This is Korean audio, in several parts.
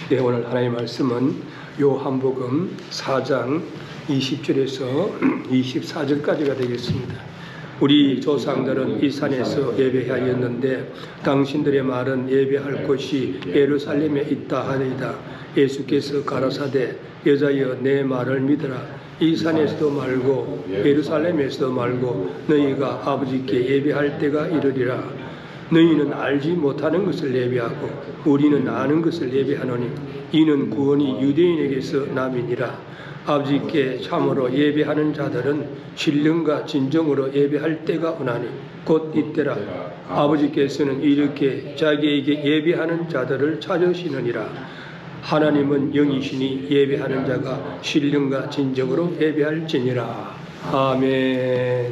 네, 오늘 하나님의 말씀은 요한복음 4장 20절에서 24절까지가 되겠습니다. 우리 조상들은 이 산에서 예배하였는데 당신들의 말은 예배할 곳이 예루살렘에 있다 하리이다. 예수께서 가라사대 여자여 내 말을 믿으라. 이 산에서도 말고 예루살렘에서도 말고 너희가 아버지께 예배할 때가 이르리라. 너희는 알지 못하는 것을 예배하고 우리는 아는 것을 예배하노니 이는 구원이 유대인에게서 남이니라. 아버지께 참으로 예배하는 자들은 신령과 진정으로 예배할 때가 오나니 곧 이때라. 아버지께서는 이렇게 자기에게 예배하는 자들을 찾으시느니라. 하나님은 영이시니 예배하는 자가 신령과 진정으로 예배할지니라. 아멘.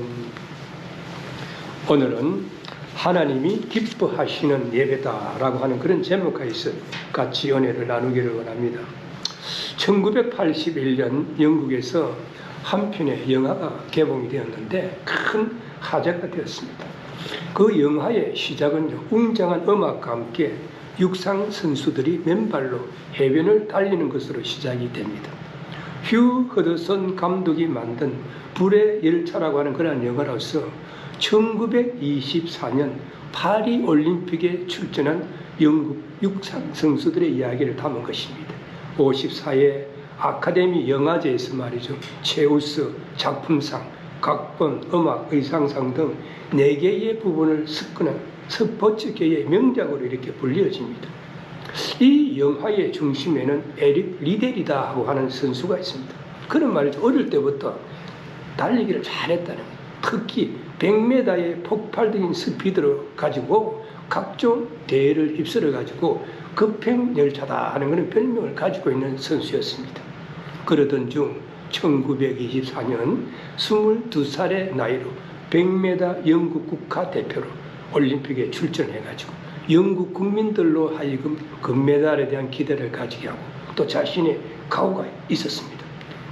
오늘은 하나님이 기뻐하시는 예배다라고 하는 그런 제목하에서 같이 은혜를 나누기를 원합니다. 1981년 영국에서 한 편의 영화가 개봉이 되었는데 큰 화제가 되었습니다. 그 영화의 시작은 웅장한 음악과 함께 육상 선수들이 맨발로 해변을 달리는 것으로 시작이 됩니다. 휴 허드슨 감독이 만든 불의 열차라고 하는 그러한 영화로서 1924년 파리 올림픽에 출전한 영국 육상 선수들의 이야기를 담은 것입니다. 54회 아카데미 영화제에서 말이죠. 최우수 작품상, 각본, 음악, 의상상 등 4개의 부분을 습근한 스포츠계의 명작으로 이렇게 불려집니다. 이 영화의 중심에는 에릭 리델이다 하고 하는 선수가 있습니다. 그런 말이죠. 어릴 때부터 달리기를 잘했다는 거예요. 특히 100m의 폭발적인 스피드를 가지고 각종 대회를 휩쓸어 가지고 급행 열차다 하는 그런 별명을 가지고 있는 선수였습니다. 그러던 중 1924년 22살의 나이로 100m 영국 국가대표로 올림픽에 출전해 가지고 영국 국민들로 하여금 금메달에 대한 기대를 가지게 하고 또 자신의 각오가 있었습니다.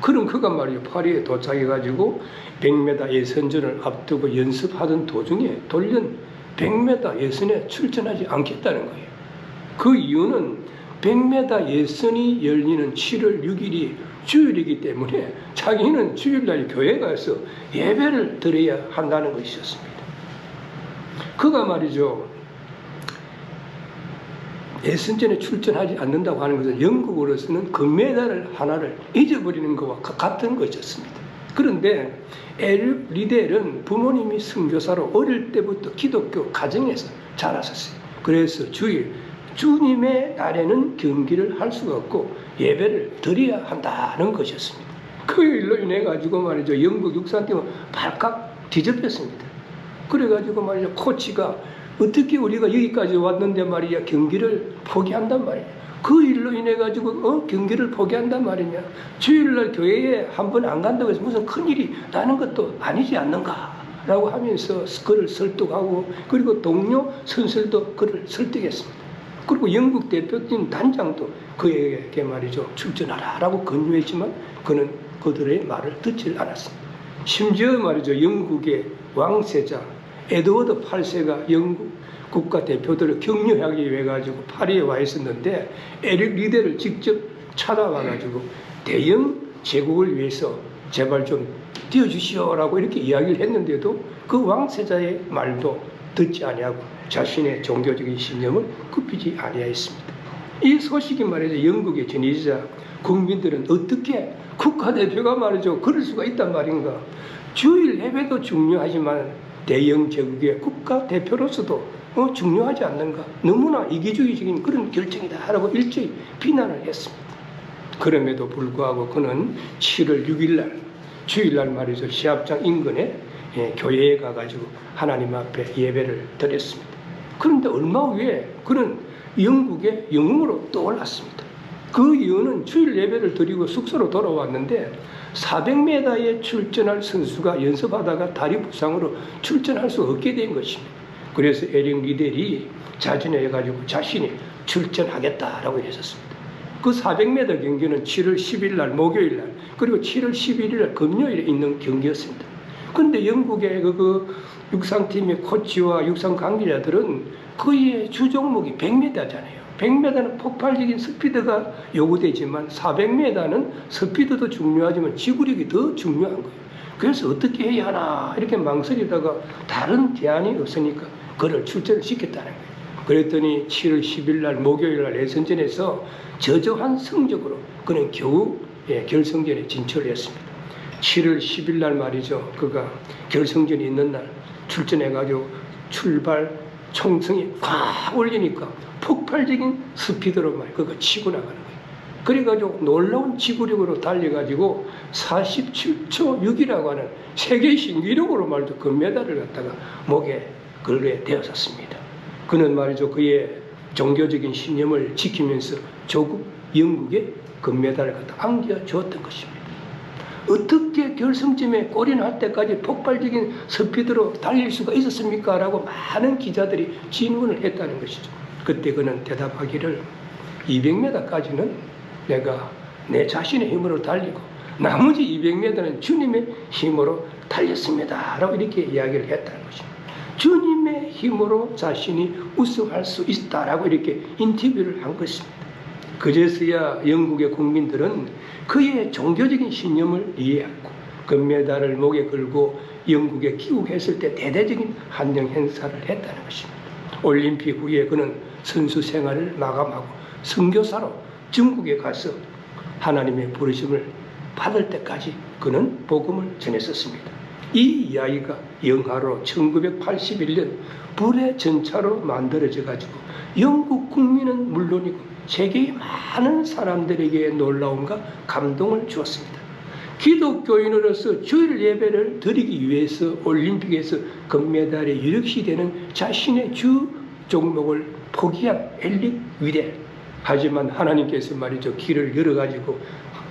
그럼 그가 말이죠. 파리에 도착해 가지고 100m 예선전을 앞두고 연습하던 도중에 돌연 100m 예선에 출전하지 않겠다는 거예요. 그 이유는 100m 예선이 열리는 7월 6일이 주일이기 때문에 자기는 주일날 교회에 가서 예배를 드려야 한다는 것이었습니다. 그가 말이죠. 예선전에 출전하지 않는다고 하는 것은 영국으로서는 금메달을 하나를 잊어버리는 것과 같은 것이었습니다. 그런데 에릭 리델은 부모님이 선교사로 어릴 때부터 기독교 가정에서 자랐었어요. 그래서 주일, 주님의 날에는 경기를 할 수가 없고 예배를 드려야 한다는 것이었습니다. 그 일로 인해 가지고 말이죠. 영국 육상팀은 발칵 뒤집혔습니다. 그래가지고 말이죠. 코치가 어떻게 우리가 여기까지 왔는데 말이야 경기를 포기한단 말이야. 그 일로 인해 가지고 경기를 포기한단 말이냐. 주일날 교회에 한 번 안 간다고 해서 무슨 큰일이 나는 것도 아니지 않는가라고 하면서 그를 설득하고 그리고 동료 선수들도 그를 설득했습니다. 그리고 영국 대표팀 단장도 그에게 말이죠. 출전하라라고 권유했지만 그는 그들의 말을 듣지 않았습니다. 심지어 말이죠. 영국의 왕세자 에드워드 8세가 영국 국가대표들을 격려하기 위해 가지고 파리에 와 있었는데 에릭 리델을 직접 찾아와 가지고 대영 제국을 위해서 제발 좀 뛰어주시오라고 이렇게 이야기를 했는데도 그 왕세자의 말도 듣지 아니하고 자신의 종교적인 신념을 굽히지 아니하였습니다. 이 소식이 말이죠. 영국에 전해지자 국민들은 어떻게 국가대표가 말이죠. 그럴 수가 있단 말인가. 주일 예배도 중요하지만 대영 제국의 국가대표로서도 중요하지 않는가. 너무나 이기주의적인 그런 결정이다 라고 일제히 비난을 했습니다. 그럼에도 불구하고 그는 7월 6일날 주일날 말이죠. 시합장 인근에 교회에 가가지고 하나님 앞에 예배를 드렸습니다. 그런데 얼마 후에 그는 영국의 영웅으로 떠올랐습니다. 그 이유는 주일 예배를 드리고 숙소로 돌아왔는데 400m에 출전할 선수가 연습하다가 다리 부상으로 출전할 수 없게 된 것입니다. 그래서 에릭 리델이 자진해가지고 자신이 출전하겠다라고 했었습니다. 그 400m 경기는 7월 10일 날 목요일 날 그리고 7월 11일 날 금요일에 있는 경기였습니다. 그런데 영국의 그 육상팀의 코치와 육상 관계자들은 그의 주 종목이 100m잖아요. 100m는 폭발적인 스피드가 요구되지만 400m는 스피드도 중요하지만 지구력이 더 중요한 거예요. 그래서 어떻게 해야 하나 이렇게 망설이다가 다른 대안이 없으니까 그를 출전을 시켰다는 거예요. 그랬더니 7월 10일 날 목요일 날 예선전에서 저조한 성적으로 그는 겨우 결승전에 진출을 했습니다. 7월 10일 날 말이죠. 그가 결승전이 있는 날 출전해가지고 출발 총성이 확 올리니까 폭발적인 스피드로 그가 치고 나가는 거예요. 그래가지고 놀라운 지구력으로 달려가지고 47초 6이라고 하는 세계 신기록으로 말이죠. 금메달을 갖다가 목에 걸게 되었었습니다. 그는 말이죠. 그의 종교적인 신념을 지키면서 조국 영국에 금메달을 갖다 안겨주었던 것입니다. 어떻게 결승점에 골인할 때까지 폭발적인 스피드로 달릴 수가 있었습니까? 라고 많은 기자들이 질문을 했다는 것이죠. 그때 그는 대답하기를 200m까지는 내가 내 자신의 힘으로 달리고 나머지 200m는 주님의 힘으로 달렸습니다. 라고 이렇게 이야기를 했다는 것입니다. 주님의 힘으로 자신이 우승할 수 있다라고 이렇게 인터뷰를 한 것입니다. 그제서야 영국의 국민들은 그의 종교적인 신념을 이해하고 금메달을 목에 걸고 영국에 귀국했을 때 대대적인 환영 행사를 했다는 것입니다. 올림픽 후에 그는 선수 생활을 마감하고 선교사로 중국에 가서 하나님의 부르심을 받을 때까지 그는 복음을 전했었습니다. 이 이야기가 영화로 1981년 불의 전차로 만들어져 가지고 영국 국민은 물론이고 세계의 많은 사람들에게 놀라움과 감동을 주었습니다. 기독교인으로서 주일 예배를 드리기 위해서 올림픽에서 금메달에 유력시 되는 자신의 주 종목을 포기한 엘릭 위델. 하지만 하나님께서 말이죠. 길을 열어가지고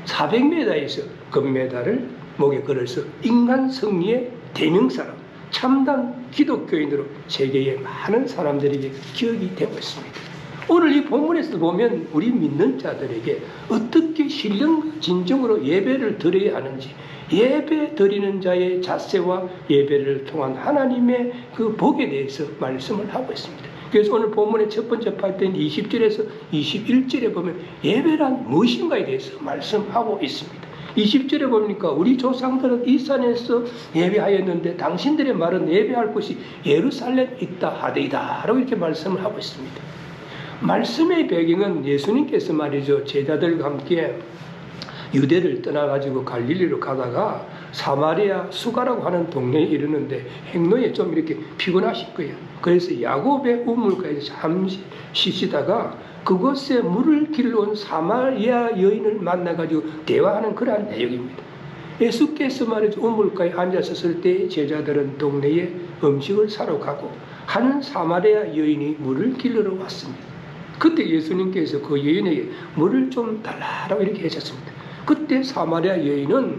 400m에서 금메달을 목에 걸어서 인간 승리의 대명사로 참단 기독교인으로 세계의 많은 사람들에게 기억이 되고 있습니다. 오늘 이 본문에서 보면 우리 믿는 자들에게 어떻게 신령과 진정으로 예배를 드려야 하는지, 예배 드리는 자의 자세와 예배를 통한 하나님의 그 복에 대해서 말씀을 하고 있습니다. 그래서 오늘 본문의 첫 번째 파트인 20절에서 21절에 보면 예배란 무엇인가에 대해서 말씀하고 있습니다. 20절에 보니까 우리 조상들은 이 산에서 예배하였는데 당신들의 말은 예배할 곳이 예루살렘에 있다 하되이다 라고 이렇게 말씀을 하고 있습니다. 말씀의 배경은 예수님께서 말이죠. 제자들과 함께 유대를 떠나가지고 갈릴리로 가다가 사마리아 수가라고 하는 동네에 이르는데 행로에 좀 이렇게 피곤하실 거예요. 그래서 야곱의 우물가에서 잠시 쉬시다가 그곳에 물을 길러 온 사마리아 여인을 만나가지고 대화하는 그러한 내용입니다. 예수께서 말이죠. 우물가에 앉았을 때 제자들은 동네에 음식을 사러 가고 한 사마리아 여인이 물을 길러 왔습니다. 그때 예수님께서 그 여인에게 물을 좀 달라고 이렇게 하셨습니다. 그때 사마리아 여인은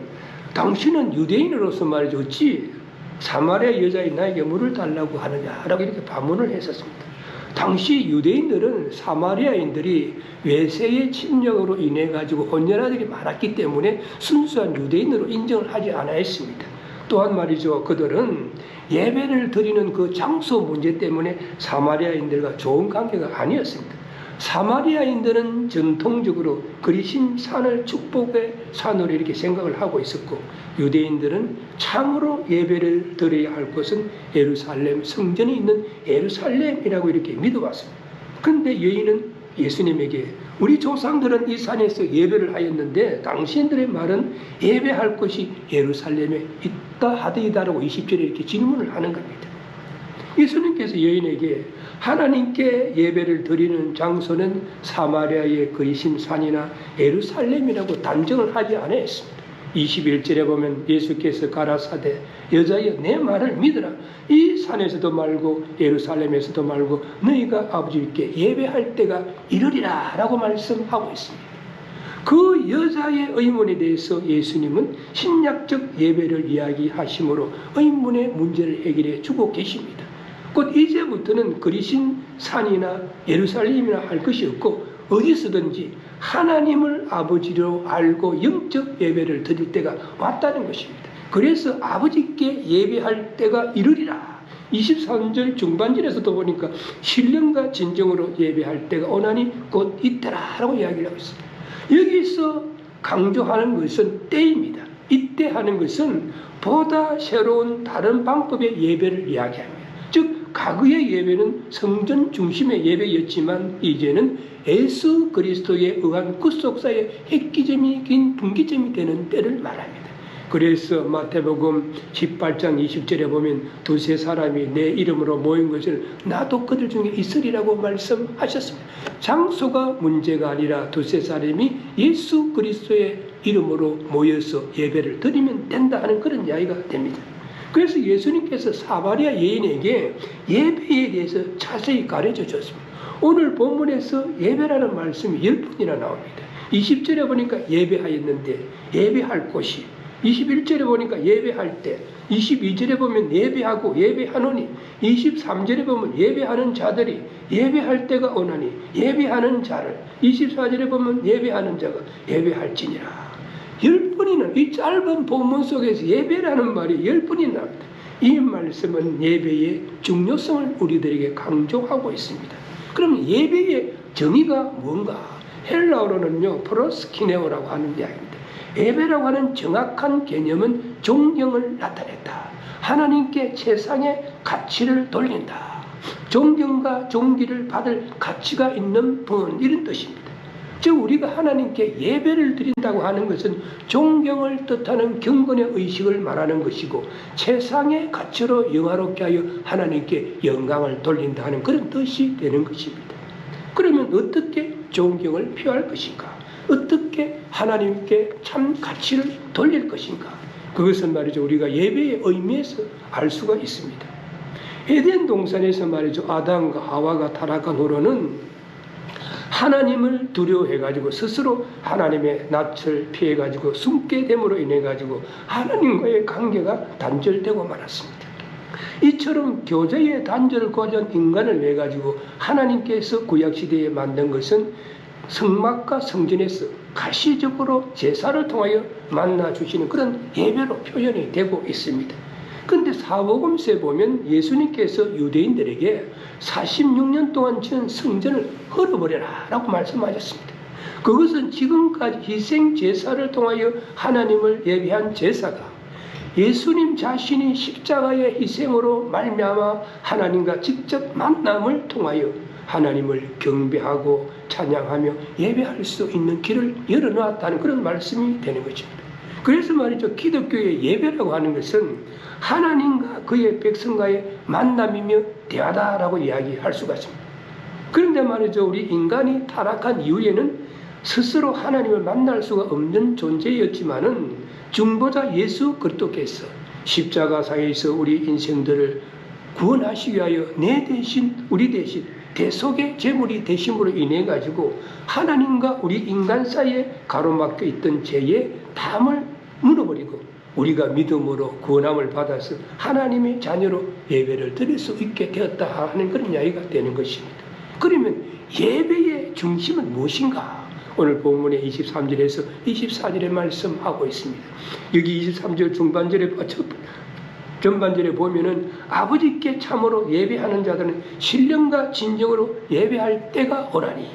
당신은 유대인으로서 말이죠. 어찌 사마리아 여자인 나에게 물을 달라고 하느냐라고 이렇게 반문을 했었습니다. 당시 유대인들은 사마리아인들이 외세의 침략으로 인해 가지고 혼혈아들이 많았기 때문에 순수한 유대인으로 인정을 하지 않았습니다. 또한 말이죠. 그들은 예배를 드리는 그 장소 문제 때문에 사마리아인들과 좋은 관계가 아니었습니다. 사마리아인들은 전통적으로 그리신 산을 축복의 산으로 이렇게 생각을 하고 있었고 유대인들은 참으로 예배를 드려야 할 곳은 예루살렘 성전이 있는 예루살렘이라고 이렇게 믿어왔습니다. 그런데 여인은 예수님에게 우리 조상들은 이 산에서 예배를 하였는데 당신들의 말은 예배할 곳이 예루살렘에 있다 하더이다라고 20절에 이렇게 질문을 하는 겁니다. 예수님께서 여인에게 하나님께 예배를 드리는 장소는 사마리아의 그리신 산이나 예루살렘이라고 단정을 하지 않았습니다. 21절에 보면 예수께서 가라사대 여자여 내 말을 믿으라. 이 산에서도 말고 예루살렘에서도 말고 너희가 아버지께 예배할 때가 이르리라 라고 말씀하고 있습니다. 그 여자의 의문에 대해서 예수님은 신약적 예배를 이야기하심으로 의문의 문제를 해결해 주고 계십니다. 곧 이제부터는 그리신 산이나 예루살렘이나 할 것이 없고 어디서든지 하나님을 아버지로 알고 영적 예배를 드릴 때가 왔다는 것입니다. 그래서 아버지께 예배할 때가 이르리라. 23절 중반절에서도 보니까 신령과 진정으로 예배할 때가 오나니 곧 이때라라고 이야기를 하고 있습니다. 여기서 강조하는 것은 때입니다. 이때 하는 것은 보다 새로운 다른 방법의 예배를 이야기합니다. 즉 과거의 예배는 성전 중심의 예배였지만 이제는 예수 그리스도에 의한 구속사의 획기점이 긴 분기점이 되는 때를 말합니다. 그래서 마태복음 18장 20절에 보면 두세 사람이 내 이름으로 모인 것을 나도 그들 중에 있으리라고 말씀하셨습니다. 장소가 문제가 아니라 두세 사람이 예수 그리스도의 이름으로 모여서 예배를 드리면 된다 하는 그런 이야기가 됩니다. 그래서 예수님께서 사마리아 여인에게 예배에 대해서 자세히 가르쳐 줬습니다. 오늘 본문에서 예배라는 말씀이 10번이나 나옵니다. 20절에 보니까 예배하였는데 예배할 곳이, 21절에 보니까 예배할 때, 22절에 보면 예배하고 예배하노니, 23절에 보면 예배하는 자들이 예배할 때가 오나니 예배하는 자를, 24절에 보면 예배하는 자가 예배할지니라. 10번이나 이 짧은 본문 속에서 예배라는 말이 10번이 나옵니다. 이 말씀은 예배의 중요성을 우리들에게 강조하고 있습니다. 그럼 예배의 정의가 뭔가? 헬라어로는요 프로스키네오라고 하는 이야기입니다. 예배라고 하는 정확한 개념은 존경을 나타낸다. 하나님께 최상의 가치를 돌린다. 존경과 존귀를 받을 가치가 있는 분, 이런 뜻입니다. 즉 우리가 하나님께 예배를 드린다고 하는 것은 존경을 뜻하는 경건의 의식을 말하는 것이고 최상의 가치로 영화롭게 하여 하나님께 영광을 돌린다 하는 그런 뜻이 되는 것입니다. 그러면 어떻게 존경을 표할 것인가? 어떻게 하나님께 참 가치를 돌릴 것인가? 그것은 말이죠 우리가 예배의 의미에서 알 수가 있습니다. 에덴 동산에서 말이죠 아담과 하와가 타락한 후로는 하나님을 두려워해가지고 스스로 하나님의 낯을 피해가지고 숨게 됨으로 인해가지고 하나님과의 관계가 단절되고 말았습니다. 이처럼 교제의 단절을 고한 인간을 위해 가지고 하나님께서 구약시대에 만든 것은 성막과 성전에서 가시적으로 제사를 통하여 만나주시는 그런 예배로 표현이 되고 있습니다. 그런데 사복음서에 보면 예수님께서 유대인들에게 46년 동안 지은 성전을 헐어버려라 라고 말씀하셨습니다. 그것은 지금까지 희생 제사를 통하여 하나님을 예배한 제사가 예수님 자신이 십자가의 희생으로 말미암아 하나님과 직접 만남을 통하여 하나님을 경배하고 찬양하며 예배할 수 있는 길을 열어놓았다는 그런 말씀이 되는 것입니다. 그래서 말이죠 기독교의 예배라고 하는 것은 하나님과 그의 백성과의 만남이며 대화다라고 이야기할 수가 있습니다. 그런데 말이죠 우리 인간이 타락한 이후에는 스스로 하나님을 만날 수가 없는 존재였지만은 중보자 예수 그리스도께서 십자가상에서 우리 인생들을 구원하시기 위하여 내 대신 우리 대신 대속의 제물이 되심으로 인해 가지고 하나님과 우리 인간 사이에 가로막혀 있던 죄의 담을 무너버리고 우리가 믿음으로 구원함을 받아서 하나님의 자녀로 예배를 드릴 수 있게 되었다 하는 그런 이야기가 되는 것입니다. 그러면 예배의 중심은 무엇인가? 오늘 본문의 23절에서 24절에 말씀하고 있습니다. 여기 23절 중반절에 전반절에 보면은 아버지께 참으로 예배하는 자들은 신령과 진정으로 예배할 때가 오나니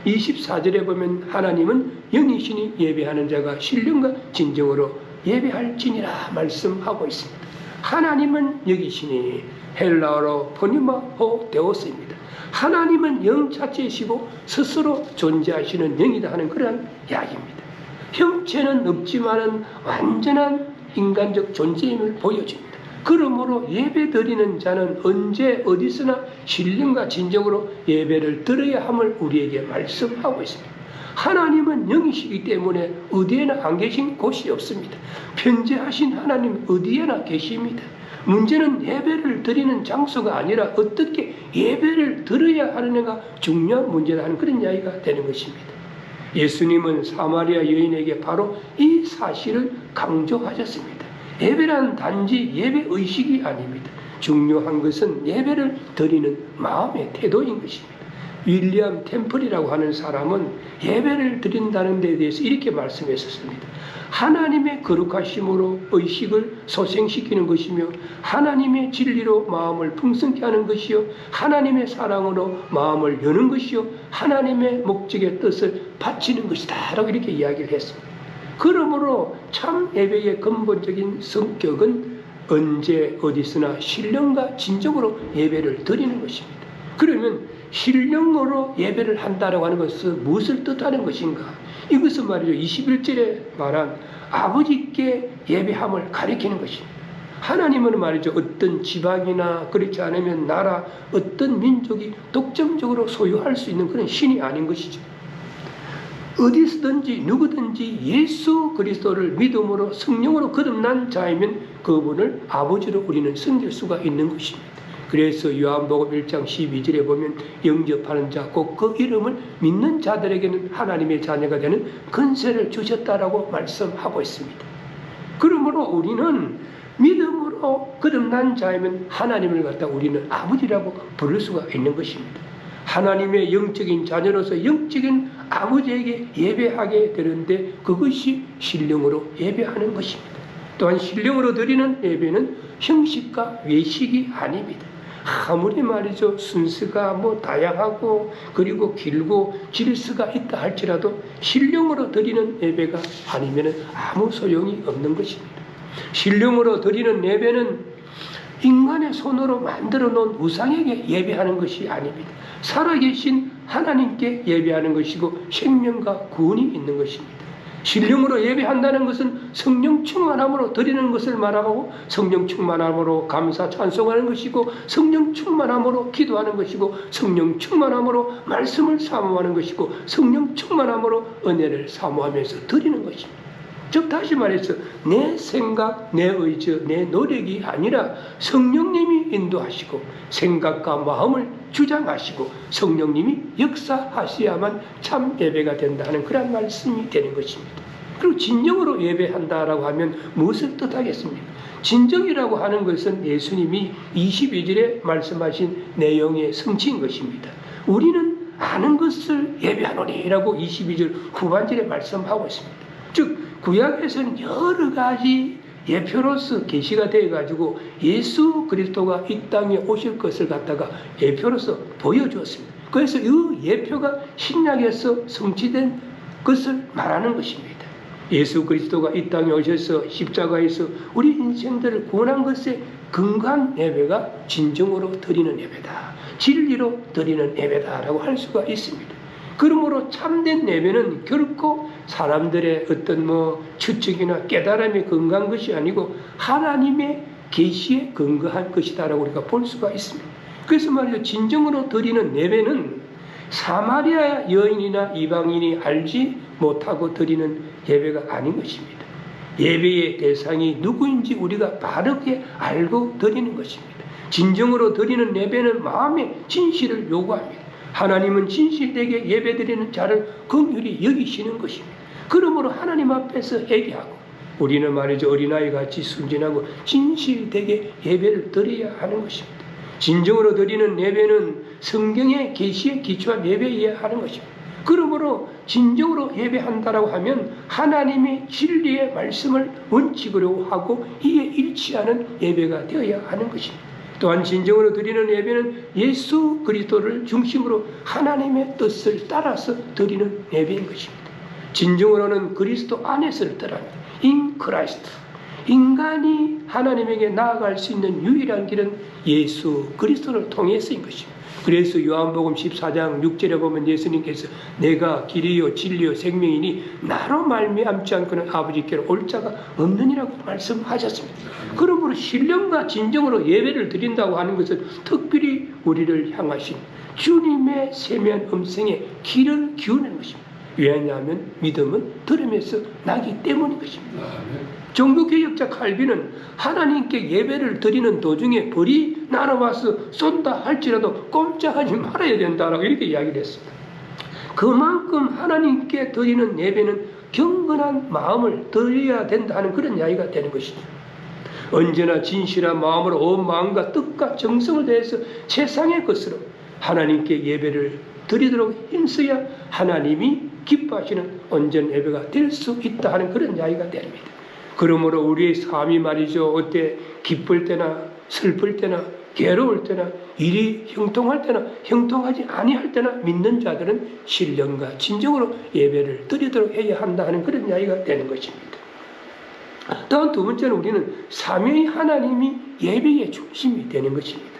24절에 보면 하나님은 영이시니 예배하는 자가 신령과 진정으로 예배할지니라 말씀하고 있습니다. 하나님은 영이시니 헬라어로 포니마호 데오스입니다. 하나님은 영 자체이시고 스스로 존재하시는 영이다 하는 그런 이야기입니다. 형체는 없지만은 완전한 인간적 존재임을 보여줍니다. 그러므로 예배 드리는 자는 언제 어디서나 신령과 진정으로 예배를 드려야 함을 우리에게 말씀하고 있습니다. 하나님은 영이시기 때문에 어디에나 안 계신 곳이 없습니다. 편재하신 하나님 어디에나 계십니다. 문제는 예배를 드리는 장소가 아니라 어떻게 예배를 드려야 하느냐가 중요한 문제다 하는 그런 이야기가 되는 것입니다. 예수님은 사마리아 여인에게 바로 이 사실을 강조하셨습니다. 예배란 단지 예배 의식이 아닙니다. 중요한 것은 예배를 드리는 마음의 태도인 것입니다. 윌리엄 템플이라고 하는 사람은 예배를 드린다는 데 대해서 이렇게 말씀했었습니다. 하나님의 거룩하심으로 의식을 소생시키는 것이며 하나님의 진리로 마음을 풍성케 하는 것이요 하나님의 사랑으로 마음을 여는 것이요 하나님의 목적의 뜻을 바치는 것이다 라고 이렇게 이야기를 했습니다. 그러므로 참 예배의 근본적인 성격은 언제 어디서나 신령과 진정으로 예배를 드리는 것입니다. 그러면 신령으로 예배를 한다고 하는 것은 무엇을 뜻하는 것인가? 이것은 말이죠. 21절에 말한 아버지께 예배함을 가리키는 것입니다. 하나님은 말이죠. 어떤 지방이나 그렇지 않으면 나라, 어떤 민족이 독점적으로 소유할 수 있는 그런 신이 아닌 것이죠. 어디서든지 누구든지 예수 그리스도를 믿음으로 성령으로 거듭난 자이면 그분을 아버지로 우리는 섬길 수가 있는 것입니다. 그래서 요한복음 1장 12절에 보면 영접하는 자 곧 그 이름을 믿는 자들에게는 하나님의 자녀가 되는 권세를 주셨다라고 말씀하고 있습니다. 그러므로 우리는 믿음으로 거듭난 자이면 하나님을 갖다 우리는 아버지라고 부를 수가 있는 것입니다. 하나님의 영적인 자녀로서 영적인 아버지에게 예배하게 되는데 그것이 신령으로 예배하는 것입니다. 또한 신령으로 드리는 예배는 형식과 외식이 아닙니다. 아무리 말이죠 순서가 다양하고 그리고 길고 질서가 있다 할지라도 신령으로 드리는 예배가 아니면 아무 소용이 없는 것입니다. 신령으로 드리는 예배는 인간의 손으로 만들어 놓은 우상에게 예배하는 것이 아닙니다. 살아계신 하나님께 예배하는 것이고 생명과 구원이 있는 것입니다. 신령으로 예배한다는 것은 성령 충만함으로 드리는 것을 말하고 성령 충만함으로 감사 찬송하는 것이고 성령 충만함으로 기도하는 것이고 성령 충만함으로 말씀을 사모하는 것이고 성령 충만함으로 은혜를 사모하면서 드리는 것입니다. 즉 다시 말해서 내 생각, 내 의지, 내 노력이 아니라 성령님이 인도하시고 생각과 마음을 주장하시고 성령님이 역사하셔야만 참 예배가 된다는 그런 말씀이 되는 것입니다. 그리고 진정으로 예배한다라고 하면 무엇을 뜻하겠습니까? 진정이라고 하는 것은 예수님이 22절에 말씀하신 내용의 성취인 것입니다. 우리는 아는 것을 예배하노니라고 22절 후반절에 말씀하고 있습니다. 즉 구약에서는 여러 가지 예표로서 계시가 되어가지고 예수 그리스도가 이 땅에 오실 것을 갖다가 예표로서 보여주었습니다. 그래서 이 예표가 신약에서 성취된 것을 말하는 것입니다. 예수 그리스도가 이 땅에 오셔서 십자가에서 우리 인생들을 구원한 것에 근거한 예배가 진정으로 드리는 예배다. 진리로 드리는 예배다라고 할 수가 있습니다. 그러므로 참된 예배는 결코 사람들의 어떤 추측이나 깨달음에 근거한 것이 아니고 하나님의 계시에 근거한 것이다라고 우리가 볼 수가 있습니다. 그래서 말이죠. 진정으로 드리는 예배는 사마리아 여인이나 이방인이 알지 못하고 드리는 예배가 아닌 것입니다. 예배의 대상이 누구인지 우리가 바르게 알고 드리는 것입니다. 진정으로 드리는 예배는 마음의 진실을 요구합니다. 하나님은 진실되게 예배드리는 자를 긍휼히 여기시는 것입니다. 그러므로 하나님 앞에서 회개하고 우리는 말이죠. 어린아이같이 순진하고 진실되게 예배를 드려야 하는 것입니다. 진정으로 드리는 예배는 성경의 계시에 기초한 예배여야 하는 것입니다. 그러므로 진정으로 예배한다라고 하면 하나님의 진리의 말씀을 원칙으로 하고 이에 일치하는 예배가 되어야 하는 것입니다. 또한 진정으로 드리는 예배는 예수 그리스도를 중심으로 하나님의 뜻을 따라서 드리는 예배인 것입니다. 진정으로는 그리스도 안에서를 뜻합니다. In Christ. 인간이 하나님에게 나아갈 수 있는 유일한 길은 예수 그리스도를 통해서인 것입니다. 그래서 요한복음 14장 6절에 보면 예수님께서 내가 길이요 진리요 생명이니 나로 말미암지 않고는 아버지께로 올 자가 없느니라고 말씀하셨습니다. 그러므로 신령과 진정으로 예배를 드린다고 하는 것은 특별히 우리를 향하신 주님의 세미한 음성에 귀를 기울이는 것입니다. 왜냐하면 믿음은 들음에서 나기 때문인 것입니다. 종교개혁자 칼빈은 하나님께 예배를 드리는 도중에 벌이 날아와서 쏜다 할지라도 꼼짝하지 말아야 된다라고 이렇게 이야기를 했습니다. 그만큼 하나님께 드리는 예배는 경건한 마음을 드려야 된다는 그런 이야기가 되는 것이죠. 언제나 진실한 마음으로 온 마음과 뜻과 정성을 다해서 세상의 것으로 하나님께 예배를 드리도록 힘써야 하나님이 기뻐하시는 온전 예배가 될 수 있다 하는 그런 이야기가 됩니다. 그러므로 우리의 삶이 말이죠, 어때 기쁠 때나 슬플 때나 괴로울 때나 일이 형통할 때나 형통하지 아니할 때나 믿는 자들은 신령과 진정으로 예배를 드리도록 해야 한다 하는 그런 이야기가 되는 것입니다. 다음 두 번째는 우리는 삼위의 하나님이 예배의 중심이 되는 것입니다.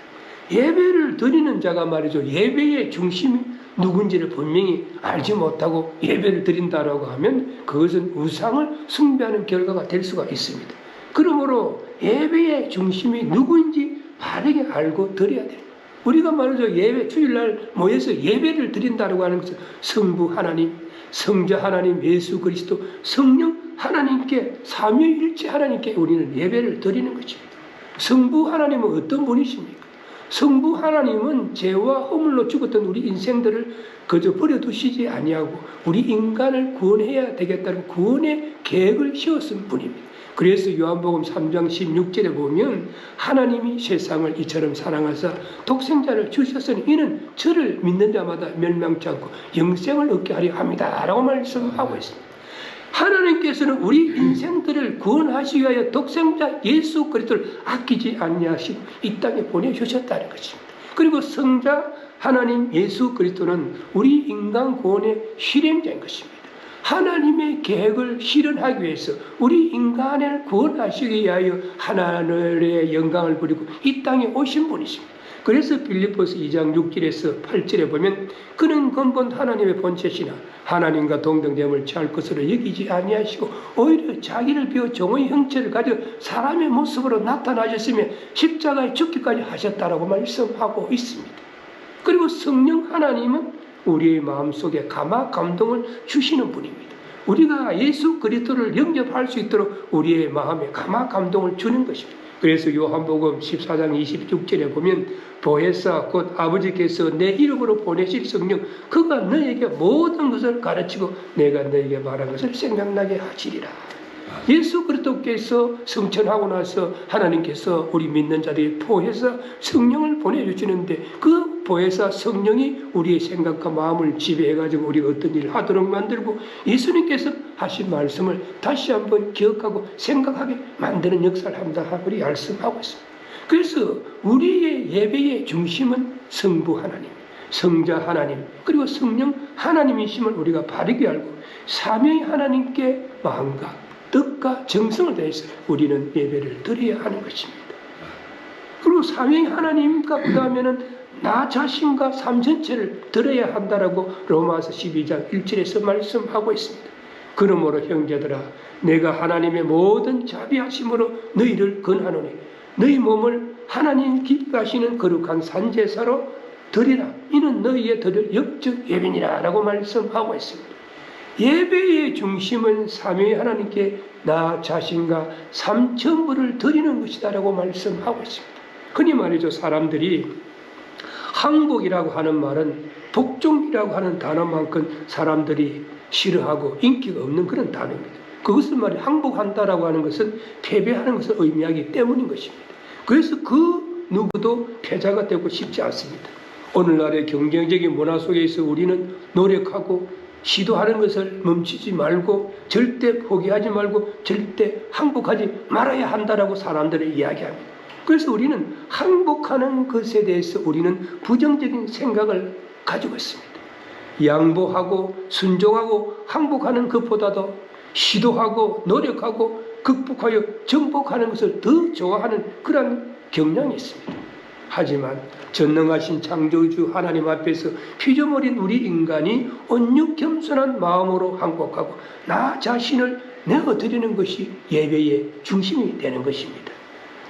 예배를 드리는 자가 말이죠, 예배의 중심이 누군지를 분명히 알지 못하고 예배를 드린다라고 하면 그것은 우상을 숭배하는 결과가 될 수가 있습니다. 그러므로 예배의 중심이 누구인지 바르게 알고 드려야 돼요. 우리가 말이죠, 예배 주일날 모여서 예배를 드린다라고 하는 것은 성부 하나님, 성자 하나님, 예수 그리스도, 성령 하나님께, 삼위일체 하나님께 우리는 예배를 드리는 것입니다. 성부 하나님은 어떤 분이십니까? 성부 하나님은 죄와 허물로 죽었던 우리 인생들을 그저 버려두시지 아니하고 우리 인간을 구원해야 되겠다는 구원의 계획을 세웠은 분입니다. 그래서 요한복음 3장 16절에 보면 하나님이 세상을 이처럼 사랑하사 독생자를 주셨으니 이는 저를 믿는 자마다 멸망치 않고 영생을 얻게 하려 합니다 라고 말씀하고 있습니다. 하나님께서는 우리 인생들을 구원하시기 위하여 독생자 예수 그리스도를 아끼지 아니하시고 이 땅에 보내주셨다는 것입니다. 그리고 성자 하나님 예수 그리스도는 우리 인간 구원의 실행자인 것입니다. 하나님의 계획을 실현하기 위해서 우리 인간을 구원하시기 위하여 하나님의 영광을 부리고 이 땅에 오신 분이십니다. 그래서 빌립보서 2장 6절에서 8절에 보면 그는 근본 하나님의 본체시나 하나님과 동등됨을 취할 것으로 여기지 아니하시고 오히려 자기를 비워 종의 형체를 가져 사람의 모습으로 나타나셨으며 십자가에 죽기까지 하셨다라고 말씀하고 있습니다. 그리고 성령 하나님은 우리의 마음속에 감화 감동을 주시는 분입니다. 우리가 예수 그리스도를 영접할 수 있도록 우리의 마음에 감화 감동을 주는 것입니다. 그래서 요한복음 14장 26절에 보면 보혜사 곧 아버지께서 내 이름으로 보내실 성령 그가 너에게 모든 것을 가르치고 내가 너에게 말한 것을 생각나게 하시리라. 예수 그리스도께서 성천하고 나서 하나님께서 우리 믿는 자들이 보혜사 성령을 보내주시는데 그 보혜사 성령이 우리의 생각과 마음을 지배해가지고 우리가 어떤 일을 하도록 만들고 예수님께서 하신 말씀을 다시 한번 기억하고 생각하게 만드는 역사를 한다 하고 우리 말씀하고 있습니다. 그래서 우리의 예배의 중심은 성부 하나님, 성자 하나님, 그리고 성령 하나님이심을 우리가 바르게 알고 삼위 하나님께 마음과 뜻과 정성을 다해서 우리는 예배를 드려야 하는 것입니다. 그리고 삼위 하나님과 그다음에는 나 자신과 삶 전체를 드려야 한다라고 로마서 12장 1절에서 말씀하고 있습니다. 그러므로 형제들아 내가 하나님의 모든 자비하심으로 너희를 권하노니 너희 몸을 하나님 기뻐하시는 거룩한 산제사로 드리라. 이는 너희의 드릴 역적 예배니라 라고 말씀하고 있습니다. 예배의 중심은 삼위 하나님께 나 자신과 삶 전부를 드리는 것이다 라고 말씀하고 있습니다. 흔히 말이죠, 사람들이 항복이라고 하는 말은 복종이라고 하는 단어만큼 사람들이 싫어하고 인기가 없는 그런 단어입니다. 그것을 말이 항복한다라고 하는 것은 패배하는 것을 의미하기 때문인 것입니다. 그래서 그 누구도 패자가 되고 싶지 않습니다. 오늘날의 경쟁적인 문화 속에서 우리는 노력하고 시도하는 것을 멈추지 말고 절대 포기하지 말고 절대 항복하지 말아야 한다라고 사람들이 이야기합니다. 그래서 우리는 항복하는 것에 대해서 우리는 부정적인 생각을 가지고 있습니다. 양보하고 순종하고 항복하는 것보다도 시도하고 노력하고 극복하여 정복하는 것을 더 좋아하는 그런 경향이 있습니다. 하지만 전능하신 창조주 하나님 앞에서 피조물인 우리 인간이 온유 겸손한 마음으로 항복하고 나 자신을 내어드리는 것이 예배의 중심이 되는 것입니다.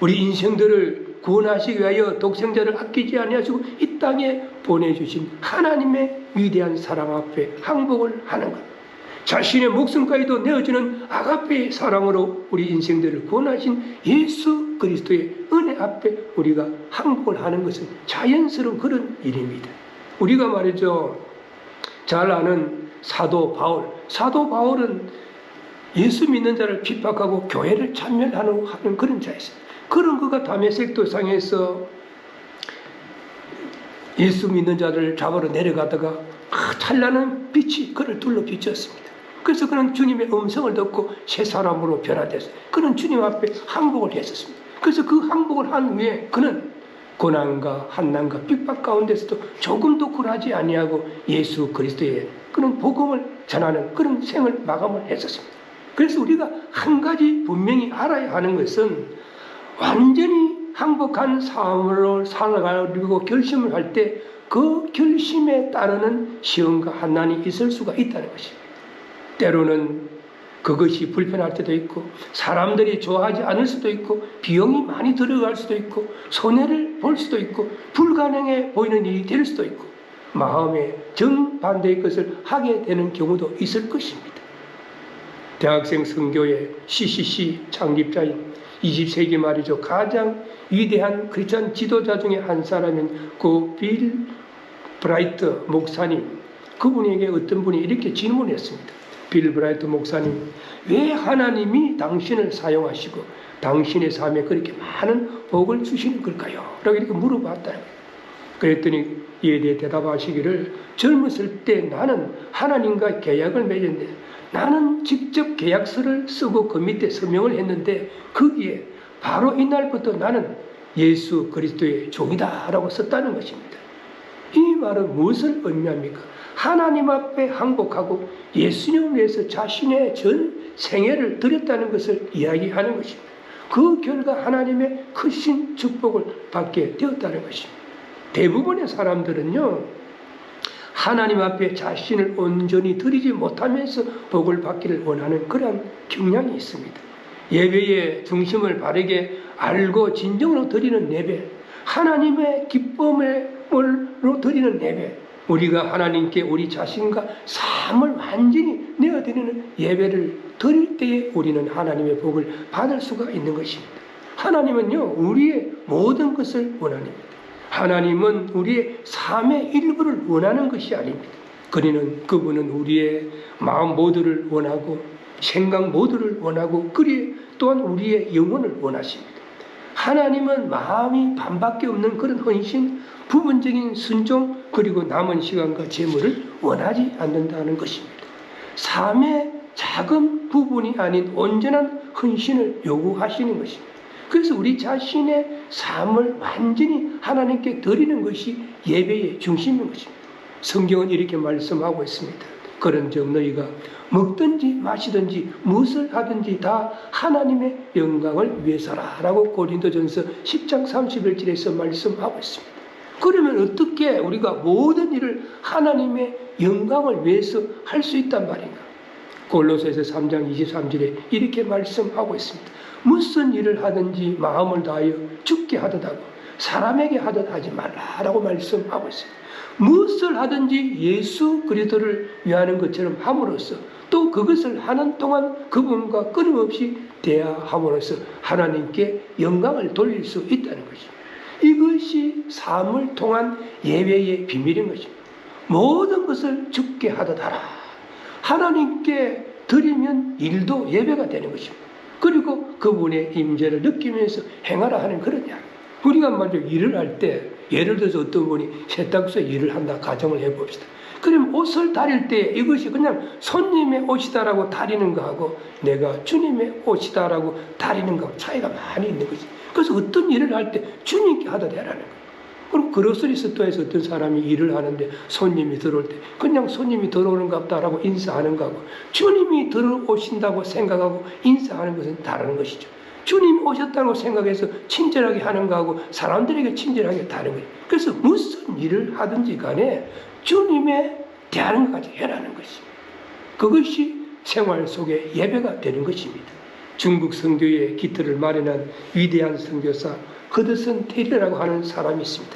우리 인생들을 구원하시기 위하여 독생자를 아끼지 아니하시고 이 땅에 보내주신 하나님의 위대한 사랑 앞에 항복을 하는 것, 자신의 목숨까지도 내어주는 아가페의 사랑으로 우리 인생들을 구원하신 예수 그리스도의 은혜 앞에 우리가 항복을 하는 것은 자연스러운 그런 일입니다. 우리가 말이죠, 잘 아는 사도 바울은 예수 믿는 자를 핍박하고 교회를 참멸하는 그런 자였습니다. 그런 그가 다메섹 도상에서 예수 믿는 자들을 잡으러 내려가다가 찬란한 빛이 그를 둘러 비쳤습니다. 그래서 그는 주님의 음성을 듣고 새 사람으로 변화됐어요. 그는 주님 앞에 항복을 했었습니다. 그래서 그 항복을 한 후에 그는 고난과 한난과 핍박 가운데서도 조금도 굴하지 아니하고 예수 그리스도의 그런 복음을 전하는 그런 생을 마감을 했었습니다. 그래서 우리가 한 가지 분명히 알아야 하는 것은 완전히 항복한 삶으로 살아가려고 결심을 할 때 그 결심에 따르는 시험과 환난이 있을 수가 있다는 것입니다. 때로는 그것이 불편할 때도 있고 사람들이 좋아하지 않을 수도 있고 비용이 많이 들어갈 수도 있고 손해를 볼 수도 있고 불가능해 보이는 일이 될 수도 있고 마음에 정반대의 것을 하게 되는 경우도 있을 것입니다. 대학생 선교회 CCC 창립자인 20세기 말이죠. 가장 위대한 크리스천 지도자 중에 한 사람인 그 빌 브라이트 목사님, 그분에게 어떤 분이 이렇게 질문했습니다. 빌 브라이트 목사님, 왜 하나님이 당신을 사용하시고 당신의 삶에 그렇게 많은 복을 주시는 걸까요? 라고 이렇게 물어봤다는 거예요. 그랬더니 이에 대해 대답하시기를, 젊었을 때 나는 하나님과 계약을 맺었는데 나는 직접 계약서를 쓰고 그 밑에 서명을 했는데 거기에 바로 이날부터 나는 예수 그리스도의 종이다 라고 썼다는 것입니다. 이 말은 무엇을 의미합니까? 하나님 앞에 항복하고 예수님을 위해서 자신의 전 생애를 드렸다는 것을 이야기하는 것입니다. 그 결과 하나님의 크신 축복을 받게 되었다는 것입니다. 대부분의 사람들은요, 하나님 앞에 자신을 온전히 드리지 못하면서 복을 받기를 원하는 그런 경향이 있습니다. 예배의 중심을 바르게 알고 진정으로 드리는 예배, 하나님의 기쁨으로 드리는 예배, 우리가 하나님께 우리 자신과 삶을 완전히 내어드리는 예배를 드릴 때에 우리는 하나님의 복을 받을 수가 있는 것입니다. 하나님은요, 우리의 모든 것을 원합니다. 하나님은 우리의 삶의 일부를 원하는 것이 아닙니다. 그분은 우리의 마음 모두를 원하고 생각 모두를 원하고 또한 우리의 영혼을 원하십니다. 하나님은 마음이 반밖에 없는 그런 헌신, 부분적인 순종, 그리고 남은 시간과 재물을 원하지 않는다는 것입니다. 삶의 작은 부분이 아닌 온전한 헌신을 요구하시는 것입니다. 그래서 우리 자신의 삶을 완전히 하나님께 드리는 것이 예배의 중심인 것입니다. 성경은 이렇게 말씀하고 있습니다. 그런즉 너희가 먹든지 마시든지 무엇을 하든지 다 하나님의 영광을 위해서라 라고 고린도전서 10장 31절에서 말씀하고 있습니다. 그러면 어떻게 우리가 모든 일을 하나님의 영광을 위해서 할 수 있단 말인가? 골로새서 3장 23절에 이렇게 말씀하고 있습니다. 무슨 일을 하든지 마음을 다하여 죽게 하듯 하고 사람에게 하듯 하지 말라라고 말씀하고 있습니다. 무엇을 하든지 예수 그리스도를 위하는 것처럼 함으로써 또 그것을 하는 동안 그분과 끊임없이 대화함으로써 하나님께 영광을 돌릴 수 있다는 것입니다. 이것이 삶을 통한 예배의 비밀인 것입니다. 모든 것을 죽게 하듯 하라. 하나님께 드리면 일도 예배가 되는 것입니다. 그리고 그분의 임재를 느끼면서 행하라 하는 그런 이야기. 우리가 먼저 일을 할 때, 예를 들어서 어떤 분이 세탁소에 일을 한다 가정을 해봅시다. 그럼 옷을 다릴 때 이것이 그냥 손님의 옷이다라고 다리는 거하고 내가 주님의 옷이다라고 다리는 거하고 차이가 많이 있는 거지. 그래서 어떤 일을 할 때 주님께 하다 되라는 거예요. 그럼 그로서리 스토어에서 어떤 사람이 일을 하는데 손님이 들어올 때 그냥 손님이 들어오는 것 같다라고 인사하는 거하고 주님이 들어오신다고 생각하고 인사하는 것은 다른 것이죠. 주님 오셨다고 생각해서 친절하게 하는 거하고 사람들에게 친절하게 다른 거예요. 그래서 무슨 일을 하든지 간에 주님의 대하는 것까지 해라는 것입니다. 그것이 생활 속의 예배가 되는 것입니다. 중국 선교의 기틀을 마련한 위대한 선교사 허드슨 테일러라고 하는 사람이 있습니다.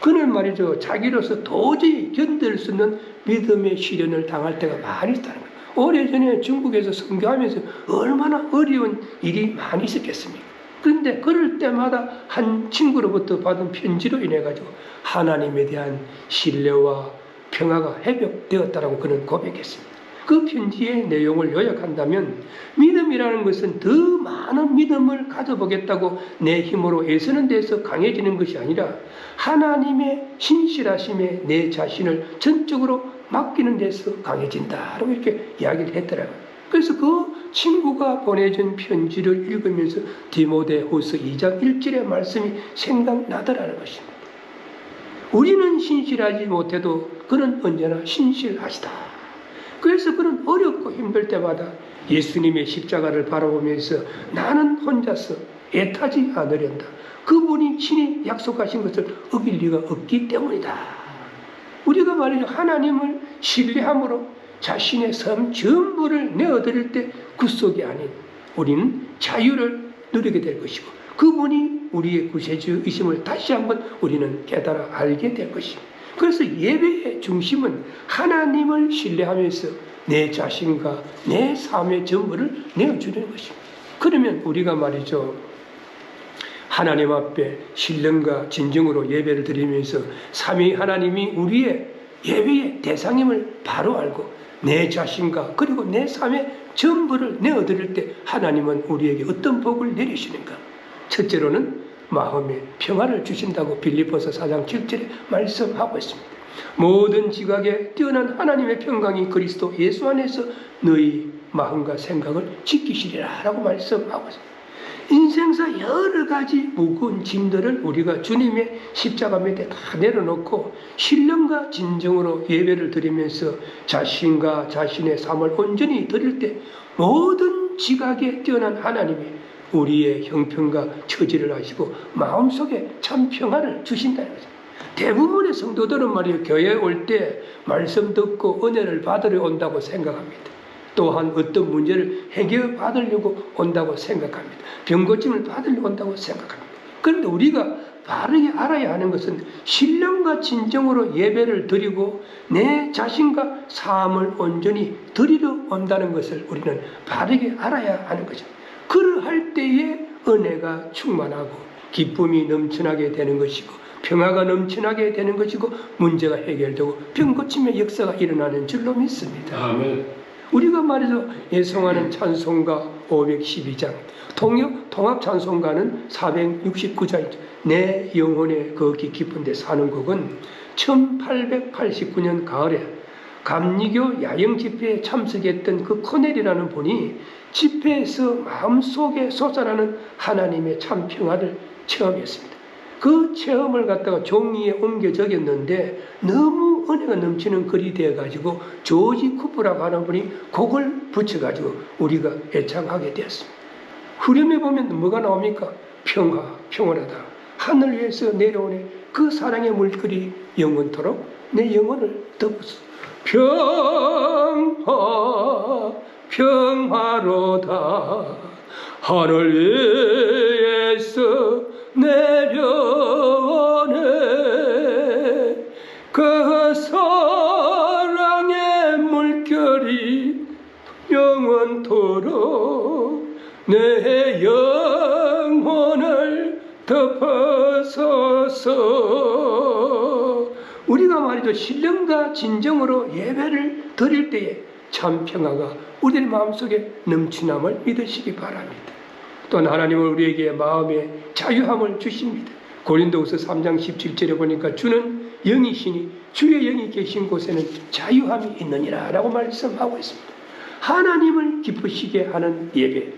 그는 말이죠, 자기로서 도저히 견딜 수 없는 믿음의 시련을 당할 때가 많이 있다는 거예요. 오래전에 중국에서 선교하면서 얼마나 어려운 일이 많이 있었겠습니까? 그런데 그럴 때마다 한 친구로부터 받은 편지로 인해 가지고 하나님에 대한 신뢰와 평화가 회복되었다라고 그는 고백했습니다. 그 편지의 내용을 요약한다면 믿음이라는 것은 더 많은 믿음을 가져보겠다고 내 힘으로 애쓰는 데서 강해지는 것이 아니라 하나님의 신실하심에 내 자신을 전적으로 맡기는 데서 강해진다라고 이렇게 이야기를 했더라고요. 그래서 그 친구가 보내준 편지를 읽으면서 디모데후서 2장 1절의 말씀이 생각나더라는 것입니다. 우리는 신실하지 못해도 그는 언제나 신실하시다. 그래서 그는 어렵고 힘들 때마다 예수님의 십자가를 바라보면서 나는 혼자서 애타지 않으련다. 그분이 친히 약속하신 것을 어길 리가 없기 때문이다. 우리가 말이죠. 하나님을 신뢰함으로 자신의 삶 전부를 내어드릴 때 구속이 아닌 우리는 자유를 누리게 될 것이고 그분이 우리의 구세주이심을 다시 한번 우리는 깨달아 알게 될 것입니다. 그래서 예배의 중심은 하나님을 신뢰하면서 내 자신과 내 삶의 전부를 내어주는 것입니다. 그러면 우리가 말이죠. 하나님 앞에 신령과 진정으로 예배를 드리면서 삼위 하나님이 우리의 예배의 대상임을 바로 알고 내 자신과 그리고 내 삶의 전부를 내어드릴 때 하나님은 우리에게 어떤 복을 내리시는가? 첫째로는 마음의 평화를 주신다고 빌립보서 4장 7절에 말씀하고 있습니다. 모든 지각에 뛰어난 하나님의 평강이 그리스도 예수 안에서 너희 마음과 생각을 지키시리라 라고 말씀하고 있습니다. 인생사 여러 가지 무거운 짐들을 우리가 주님의 십자가 밑에 다 내려놓고 신령과 진정으로 예배를 드리면서 자신과 자신의 삶을 온전히 드릴 때 모든 지각에 뛰어난 하나님이 우리의 형편과 처지를 아시고 마음속에 참 평화를 주신다는 거죠. 대부분의 성도들은 말이에요. 교회에 올 때 말씀 듣고 은혜를 받으려 온다고 생각합니다. 또한 어떤 문제를 해결받으려고 온다고 생각합니다. 병고침을 받으려고 온다고 생각합니다. 그런데 우리가 바르게 알아야 하는 것은 신령과 진정으로 예배를 드리고 내 자신과 삶을 온전히 드리러 온다는 것을 우리는 바르게 알아야 하는 거죠. 그러할 때에 은혜가 충만하고 기쁨이 넘쳐나게 되는 것이고 평화가 넘쳐나게 되는 것이고 문제가 해결되고 병고침의 역사가 일어나는 줄로 믿습니다. 아멘. 우리가 말해서 예송하는 찬송가 512장, 통합 찬송가는 469장이죠. 내 영혼의 거기 깊은 데 사는 곡은 1889년 가을에 감리교 야영 집회에 참석했던 그 코넬이라는 분이 집회에서 마음속에 솟아나는 하나님의 참 평화를 체험했습니다. 그 체험을 갖다가 종이에 옮겨 적였는데 너무 은혜가 넘치는 글이 되어가지고 조지 쿠퍼라고 하는 분이 곡을 붙여가지고 우리가 애창하게 되었습니다. 후렴에 보면 뭐가 나옵니까? 평화하다. 하늘 위에서 내려오는 그 사랑의 물결이 영원토록 내 영혼을 덮었어. 평화로다. 하늘 위에서 내려오네. 그 사랑의 물결이 영원토록 내 영혼을 덮어서서. 우리가 말이죠. 신령과 진정으로 예배를 드릴 때에 참 평화가 우리 마음속에 넘치남을 믿으시기 바랍니다. 또한 하나님은 우리에게 마음의 자유함을 주십니다. 고린도후서 3장 17절에 보니까 주는 영이시니 주의 영이 계신 곳에는 자유함이 있느니라 라고 말씀하고 있습니다. 하나님을 기쁘시게 하는 예배,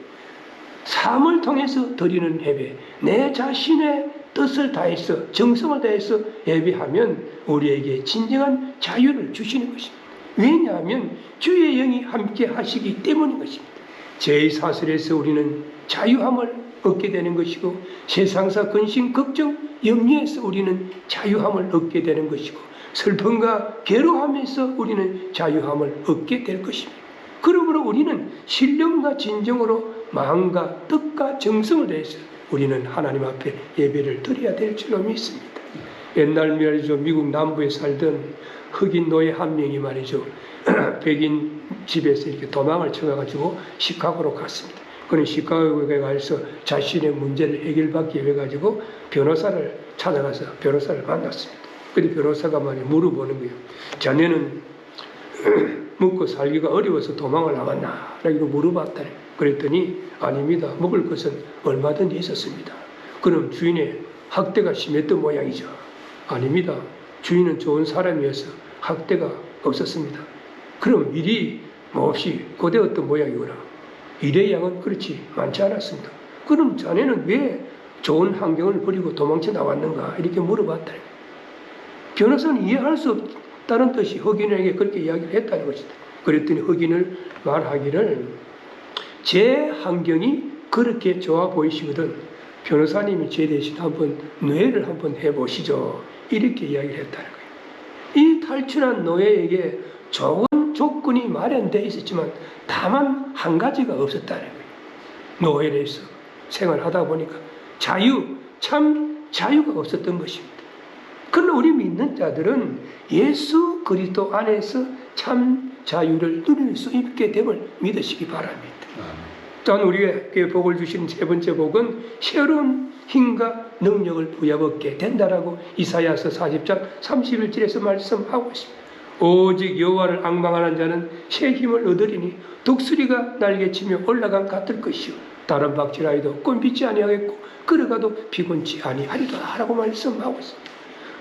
삶을 통해서 드리는 예배, 내 자신의 뜻을 다해서 정성을 다해서 예배하면 우리에게 진정한 자유를 주시는 것입니다. 왜냐하면 주의 영이 함께 하시기 때문인 것입니다. 죄의 사슬에서 우리는 자유함을 얻게 되는 것이고 세상사 근심, 걱정, 염려에서 우리는 자유함을 얻게 되는 것이고 슬픔과 괴로움에서 우리는 자유함을 얻게 될 것입니다. 그러므로 우리는 신령과 진정으로 마음과 뜻과 정성을 다해서 우리는 하나님 앞에 예배를 드려야 될 줄로 믿습니다. 옛날 말이죠. 미국 남부에 살던 흑인 노예 한 명이 말이죠. 백인 집에서 이렇게 도망을 쳐가지고 시카고로 갔습니다. 그는 시카고에 가서 자신의 문제를 해결받기 위해 가지고 변호사를 찾아가서 변호사를 만났습니다. 근데 변호사가 말이야 물어보는 거예요. 자네는 먹고 살기가 어려워서 도망을 나갔나? 라고 물어봤다. 그랬더니 아닙니다. 먹을 것은 얼마든지 있었습니다. 그럼 주인의 학대가 심했던 모양이죠. 아닙니다. 주인은 좋은 사람이어서 학대가 없었습니다. 그럼 일이 몹시 고되었던 모양이구나. 일의 양은 그렇지 많지 않았습니다. 그럼 자네는 왜 좋은 환경을 버리고 도망쳐 나왔는가? 이렇게 물어봤다. 변호사는 이해할 수 없다는 뜻이 흑인에게 그렇게 이야기를 했다는 것이다. 그랬더니 흑인을 말하기를 제 환경이 그렇게 좋아 보이시거든 변호사님이 제 대신 한번 뇌를 한번 해보시죠. 이렇게 이야기를 했다는 거예요. 이 탈출한 노예에게 좋은 조건이 마련되어 있었지만 다만 한 가지가 없었다는 거예요. 노예에서 생활하다 보니까 참 자유가 없었던 것입니다. 그러나 우리 믿는 자들은 예수 그리스도 안에서 참 자유를 누릴 수 있게 됨을 믿으시기 바랍니다. 또한 우리에게 복을 주시는 세 번째 복은 새로운 힘과 능력을 부여받게 된다라고 이사야서 40장 31절에서 말씀하고 있습니다. 오직 여호와를 앙망하는 자는 새 힘을 얻으리니 독수리가 날개치며 올라간 같을 것이요 다른 박질하여도 꼰비지 아니하겠고 걸어가도 피곤치 아니하리라 라고 말씀하고 있습니다.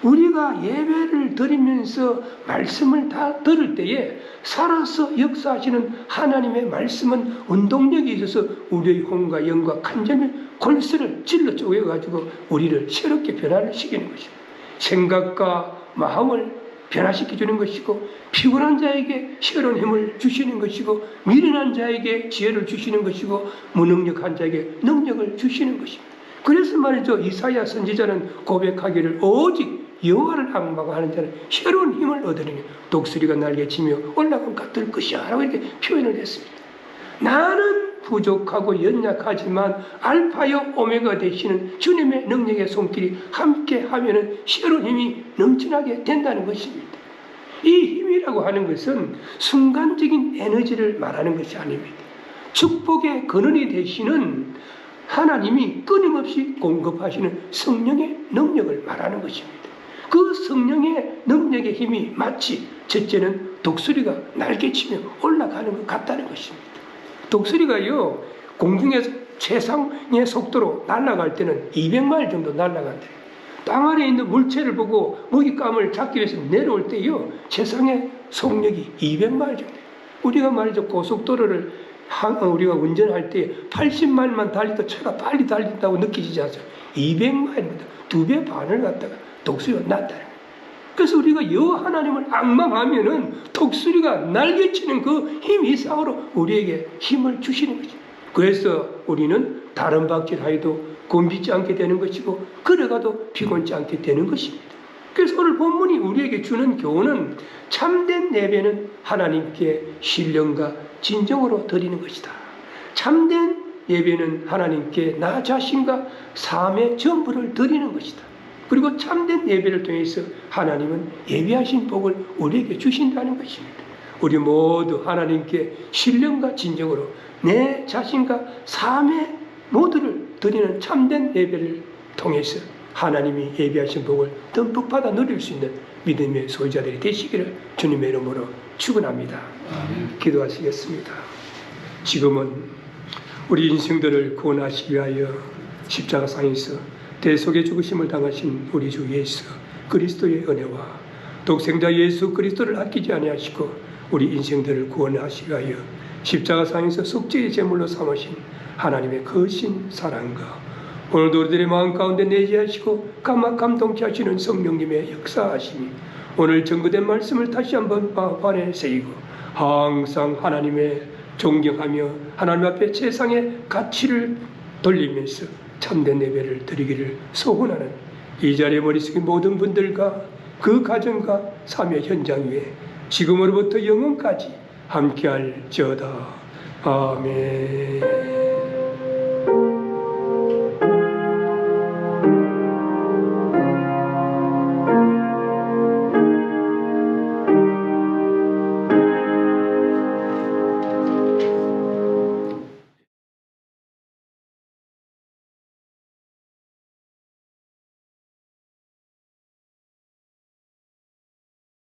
우리가 예배를 드리면서 말씀을 다 들을 때에 살아서 역사하시는 하나님의 말씀은 운동력이 있어서 우리의 혼과 영과 간절히 골수를 찔러 쪼개가지고 우리를 새롭게 변화를 시키는 것입니다. 생각과 마음을 변화시켜주는 것이고 피곤한 자에게 새로운 힘을 주시는 것이고 미련한 자에게 지혜를 주시는 것이고 무능력한 자에게 능력을 주시는 것입니다. 그래서 말이죠. 이사야 선지자는 고백하기를 오직 여호와를 앙망하는 자는 새로운 힘을 얻으리니 독수리가 날개치며 올라간 같을 것이야 라고 이렇게 표현을 했습니다. 나는 부족하고 연약하지만 알파요 오메가 되시는 주님의 능력의 손길이 함께하면 새로운 힘이 넘쳐나게 된다는 것입니다. 이 힘이라고 하는 것은 순간적인 에너지를 말하는 것이 아닙니다. 축복의 근원이 되시는 하나님이 끊임없이 공급하시는 성령의 능력을 말하는 것입니다. 그 성령의 능력의 힘이 마치 첫째는 독수리가 날개치며 올라가는 것 같다는 것입니다. 독수리가요 공중에서 최상의 속도로 날아갈 때는 200마일 정도 날아간대요. 땅 아래에 있는 물체를 보고 먹잇감을 잡기 위해서 내려올 때요 최상의 속력이 200마일 정도. 우리가 말이죠 고속도로를 우리가 운전할 때 80마일만 달려도 차가 빨리 달린다고 느끼지 않아요. 200마일입니다. 2배 반을 갖다가 독수리가 났다. 그래서 우리가 여호와 하나님을 앙망하면은 독수리가 날개치는 그 힘 이상으로 우리에게 힘을 주시는 거죠. 그래서 우리는 다른 박질하여도 곤비지 않게 되는 것이고 걸어가도 피곤치 않게 되는 것입니다. 그래서 오늘 본문이 우리에게 주는 교훈은 참된 예배는 하나님께 신령과 진정으로 드리는 것이다. 참된 예배는 하나님께 나 자신과 삶의 전부를 드리는 것이다. 그리고 참된 예배를 통해서 하나님은 예비하신 복을 우리에게 주신다는 것입니다. 우리 모두 하나님께 신령과 진정으로 내 자신과 삶의 모두를 드리는 참된 예배를 통해서 하나님이 예비하신 복을 듬뿍 받아 누릴 수 있는 믿음의 소유자들이 되시기를 주님의 이름으로 축원합니다. 기도하시겠습니다. 지금은 우리 인생들을 구원하시기 위하여 십자가상에서 대속의 죽으심을 당하신 우리 주 예수 그리스도의 은혜와 독생자 예수 그리스도를 아끼지 아니하시고 우리 인생들을 구원하시기 위하여 십자가상에서 속죄의 제물로 삼으신 하나님의 거신 사랑과 오늘도 우리들의 마음 가운데 내재하시고 감동케 하시는 성령님의 역사하심이 오늘 전거된 말씀을 다시 한번 발에 새기고 항상 하나님의 존경하며 하나님 앞에 세상의 가치를 돌리면서 참된 예배를 드리기를 소원하는 이 자리에 머리 숙인 모든 분들과 그 가정과 삶의 현장 위에 지금으로부터 영원까지 함께할지어다. 아멘.